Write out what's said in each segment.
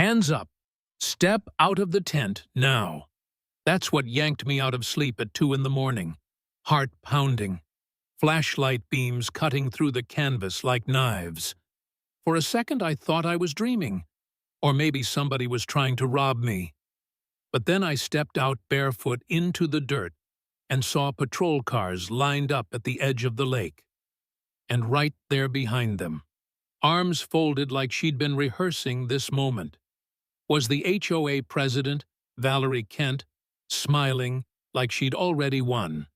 Hands up. Step out of the tent now. That's what yanked me out of sleep at 2 in the morning. Heart pounding. Flashlight beams cutting through the canvas like knives. For a second I thought I was dreaming. Or maybe somebody was trying to rob me. But then I stepped out barefoot into the dirt and saw patrol cars lined up at the edge of the lake. And right there behind them, arms folded like she'd been rehearsing this moment, was the HOA president, Valerie Kent, smiling like she'd already won.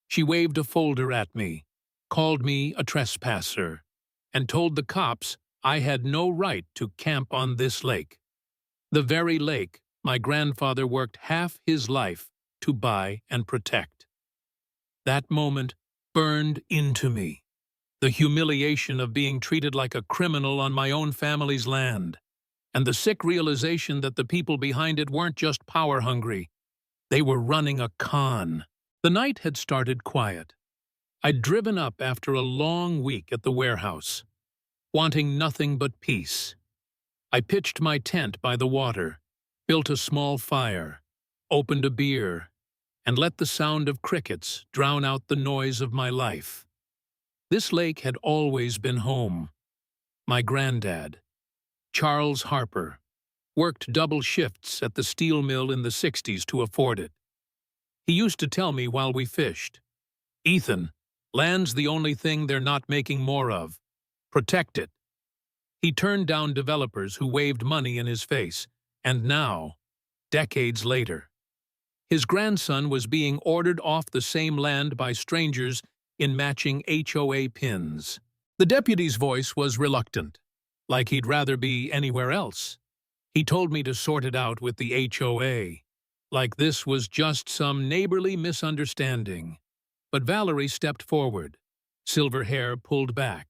She waved a folder at me, called me a trespasser, and told the cops I had no right to camp on this lake. The very lake my grandfather worked half his life to buy and protect. That moment burned into me. The humiliation of being treated like a criminal on my own family's land, and the sick realization that the people behind it weren't just power-hungry. They were running a con. The night had started quiet. I'd driven up after a long week at the warehouse, wanting nothing but peace. I pitched my tent by the water, built a small fire, opened a beer, and let the sound of crickets drown out the noise of my life. This lake had always been home. My granddad, Charles Harper, worked double shifts at the steel mill in the 60s to afford it. He used to tell me while we fished, "Ethan, land's the only thing they're not making more of. Protect it." He turned down developers who waved money in his face, and now, decades later, his grandson was being ordered off the same land by strangers in matching HOA pins. The deputy's voice was reluctant, like he'd rather be anywhere else. He told me to sort it out with the HOA, like this was just some neighborly misunderstanding. But Valerie stepped forward, silver hair pulled back,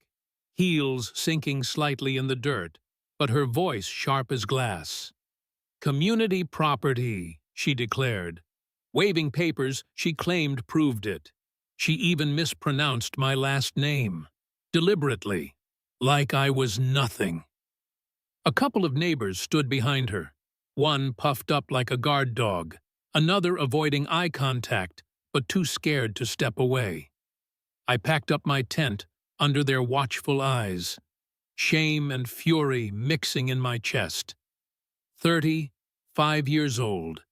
heels sinking slightly in the dirt, but her voice sharp as glass. "Community property," she declared. Waving papers she claimed proved it. She even mispronounced my last name, deliberately, like I was nothing. A couple of neighbors stood behind her, one puffed up like a guard dog, another avoiding eye contact, but too scared to step away. I packed up my tent under their watchful eyes, shame and fury mixing in my chest. 35 years old,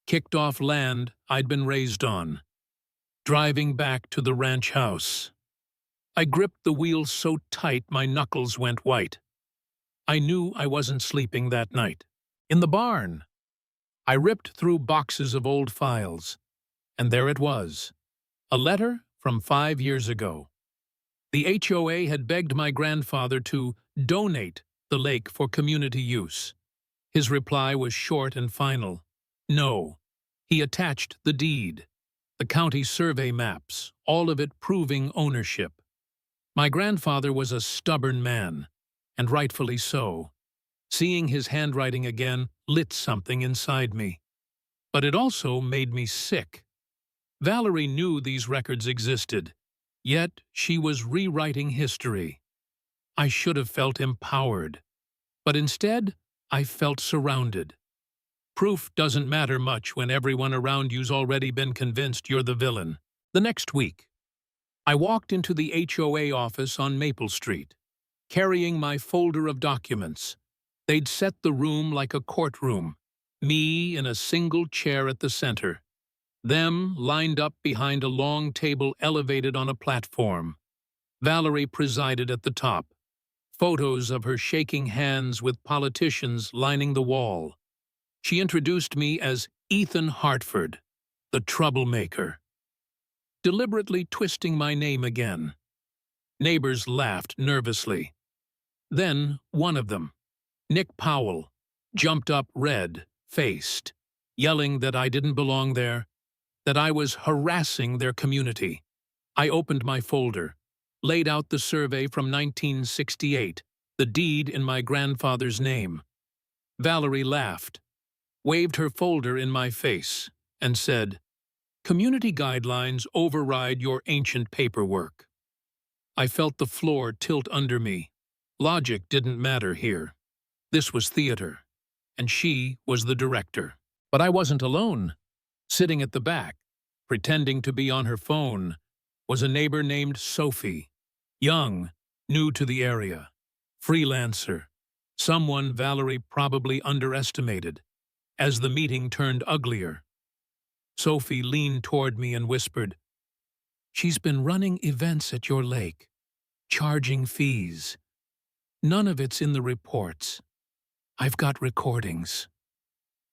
kicked off land I'd been raised on, driving back to the ranch house. I gripped the wheel so tight my knuckles went white. I knew I wasn't sleeping that night. In the barn, I ripped through boxes of old files, and there it was, a letter from 5 years ago. The HOA had begged my grandfather to donate the lake for community use. His reply was short and final. No. He attached the deed, the county survey maps, all of it proving ownership. My grandfather was a stubborn man, and rightfully so. Seeing his handwriting again lit something inside me. But it also made me sick. Valerie knew these records existed, yet she was rewriting history. I should have felt empowered, but instead I felt surrounded. Proof doesn't matter much when everyone around you's already been convinced you're the villain. The next week, I walked into the HOA office on Maple Street, carrying my folder of documents. They'd set the room like a courtroom, me in a single chair at the center, them lined up behind a long table elevated on a platform. Valerie presided at the top, photos of her shaking hands with politicians lining the wall. She introduced me as Ethan Hartford, the troublemaker, deliberately twisting my name again. Neighbors laughed nervously. Then one of them, Nick Powell, jumped up red-faced, yelling that I didn't belong there, that I was harassing their community. I opened my folder, laid out the survey from 1968, the deed in my grandfather's name. Valerie laughed, waved her folder in my face, and said, "Community guidelines override your ancient paperwork." I felt the floor tilt under me. Logic didn't matter here. This was theater. and she was the director. But I wasn't alone. Sitting at the back, pretending to be on her phone, was a neighbor named Sophie. Young, new to the area, freelancer, someone Valerie probably underestimated. As the meeting turned uglier, Sophie leaned toward me and whispered, "She's been running events at your lake, charging fees. None of it's in the reports. I've got recordings."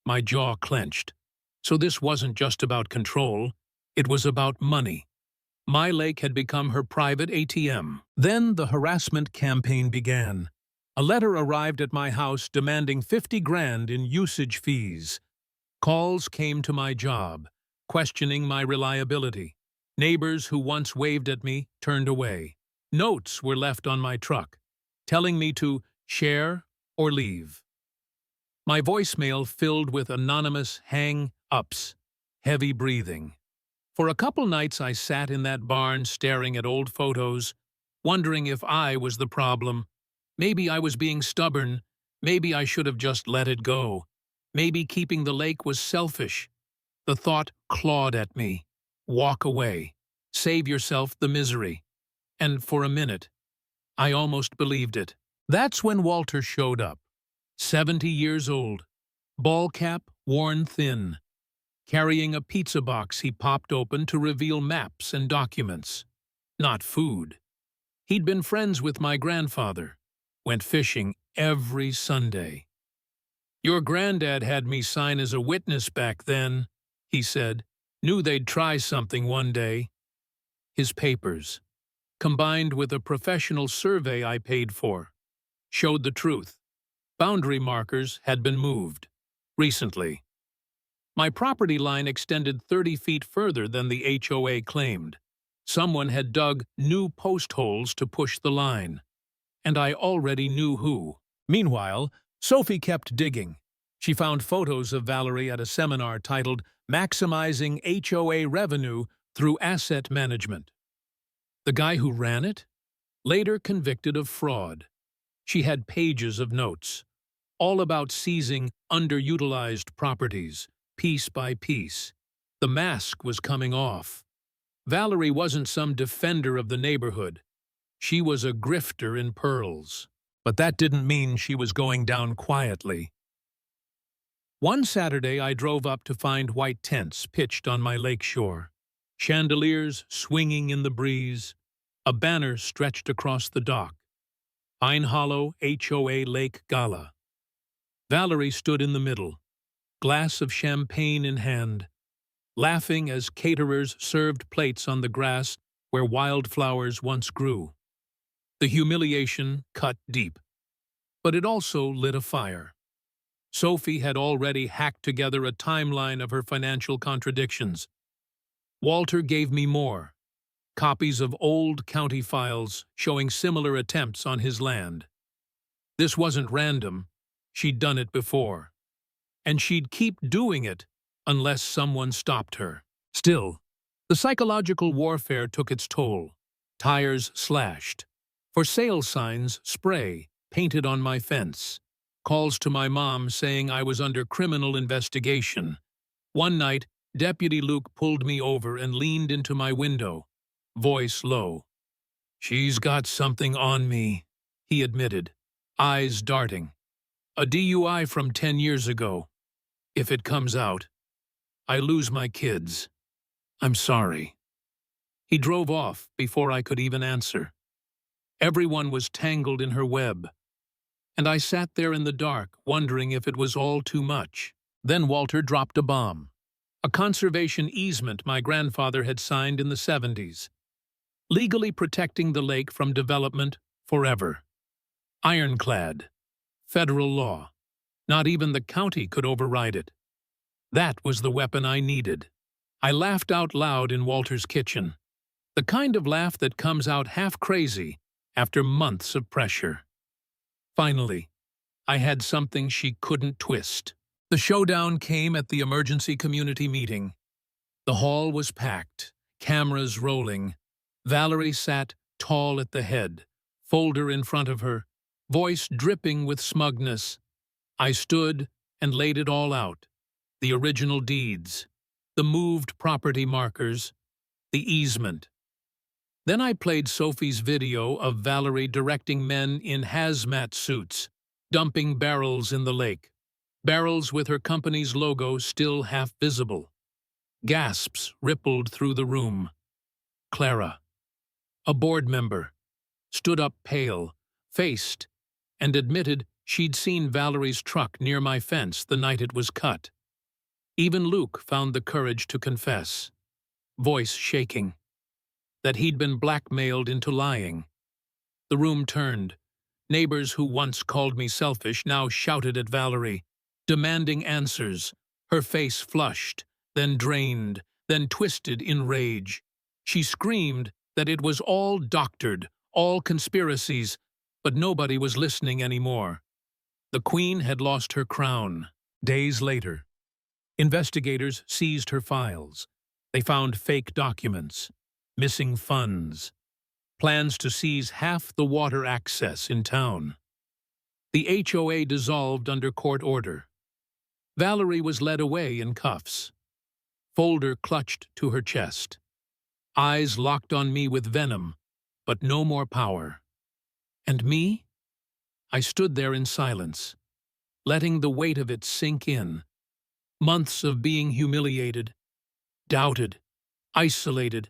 My jaw clenched. So this wasn't just about control, it was about money. My lake had become her private ATM. Then the harassment campaign began. A letter arrived at my house demanding 50 grand in usage fees. Calls came to my job, questioning my reliability. Neighbors who once waved at me turned away. Notes were left on my truck, telling me to share or leave. My voicemail filled with anonymous hang-ups, heavy breathing. For a couple nights I sat in that barn staring at old photos, wondering if I was the problem. Maybe I was being stubborn. Maybe I should have just let it go. Maybe keeping the lake was selfish. The thought clawed at me. Walk away. Save yourself the misery. And for a minute, I almost believed it. That's when Walter showed up. 70 years old, ball cap worn thin, carrying a pizza box he popped open to reveal maps and documents. Not food. He'd been friends with my grandfather, went fishing every Sunday. "Your granddad had me sign as a witness back then," he said. "Knew they'd try something one day." His papers, combined with a professional survey I paid for, showed the truth. Boundary markers had been moved. Recently. My property line extended 30 feet further than the HOA claimed. Someone had dug new post holes to push the line. And I already knew who. Meanwhile, Sophie kept digging. She found photos of Valerie at a seminar titled "Maximizing HOA Revenue Through Asset Management." The guy who ran it? Later convicted of fraud. She had pages of notes, all about seizing underutilized properties, piece by piece. The mask was coming off. Valerie wasn't some defender of the neighborhood. She was a grifter in pearls. But that didn't mean she was going down quietly. One Saturday I drove up to find white tents pitched on my lake shore, chandeliers swinging in the breeze, a banner stretched across the dock. Pine Hollow HOA Lake Gala. Valerie stood in the middle, glass of champagne in hand, laughing as caterers served plates on the grass where wildflowers once grew. The humiliation cut deep, but it also lit a fire. Sophie had already hacked together a timeline of her financial contradictions. Walter gave me more, copies of old county files showing similar attempts on his land. This wasn't random. She'd done it before. And she'd keep doing it unless someone stopped her. Still, the psychological warfare took its toll. Tires slashed. For sale signs, spray, painted on my fence. Calls to my mom saying I was under criminal investigation. One night, Deputy Luke pulled me over and leaned into my window, voice low. "She's got something on me," he admitted, eyes darting. "A DUI from 10 years ago. If it comes out, I lose my kids. I'm sorry." He drove off before I could even answer. Everyone was tangled in her web, and I sat there in the dark, wondering if it was all too much. Then Walter dropped a bomb. A conservation easement my grandfather had signed in the 70s, legally protecting the lake from development forever. Ironclad. Federal law. Not even the county could override it. That was the weapon I needed. I laughed out loud in Walter's kitchen. The kind of laugh that comes out half crazy after months of pressure. Finally, I had something she couldn't twist. The showdown came at the emergency community meeting. The hall was packed, cameras rolling. Valerie sat tall at the head, folder in front of her, voice dripping with smugness. I stood, and laid it all out. The original deeds, the moved property markers, the easement. Then I played Sophie's video of Valerie directing men in hazmat suits, dumping barrels in the lake. Barrels with her company's logo still half visible. Gasps rippled through the room. Clara, a board member, stood up pale, faced, and admitted she'd seen Valerie's truck near my fence the night it was cut. Even Luke found the courage to confess, voice shaking, that he'd been blackmailed into lying. The room turned. Neighbors who once called me selfish now shouted at Valerie, demanding answers. Her face flushed, then drained, then twisted in rage. She screamed that it was all doctored, all conspiracies, but nobody was listening anymore. The Queen had lost her crown. Days later, investigators seized her files. They found fake documents, missing funds, plans to seize half the water access in town. The HOA dissolved under court order. Valerie was led away in cuffs. Folder clutched to her chest. Eyes locked on me with venom, but no more power. And me? I stood there in silence, letting the weight of it sink in. Months of being humiliated, doubted, isolated,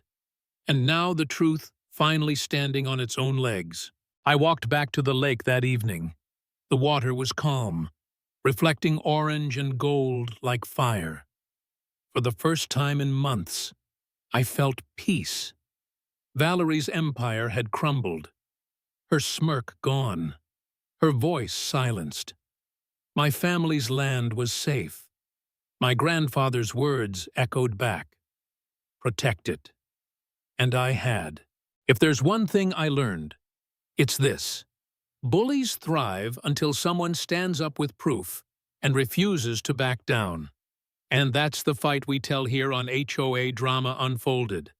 and now the truth finally standing on its own legs. I walked back to the lake that evening. The water was calm, reflecting orange and gold like fire. For the first time in months, I felt peace. Valerie's empire had crumbled, her smirk gone, her voice silenced. My family's land was safe. My grandfather's words echoed back. Protect it. And I had. If there's one thing I learned, it's this. Bullies thrive until someone stands up with proof and refuses to back down. And that's the fight we tell here on HOA Drama Unfolded.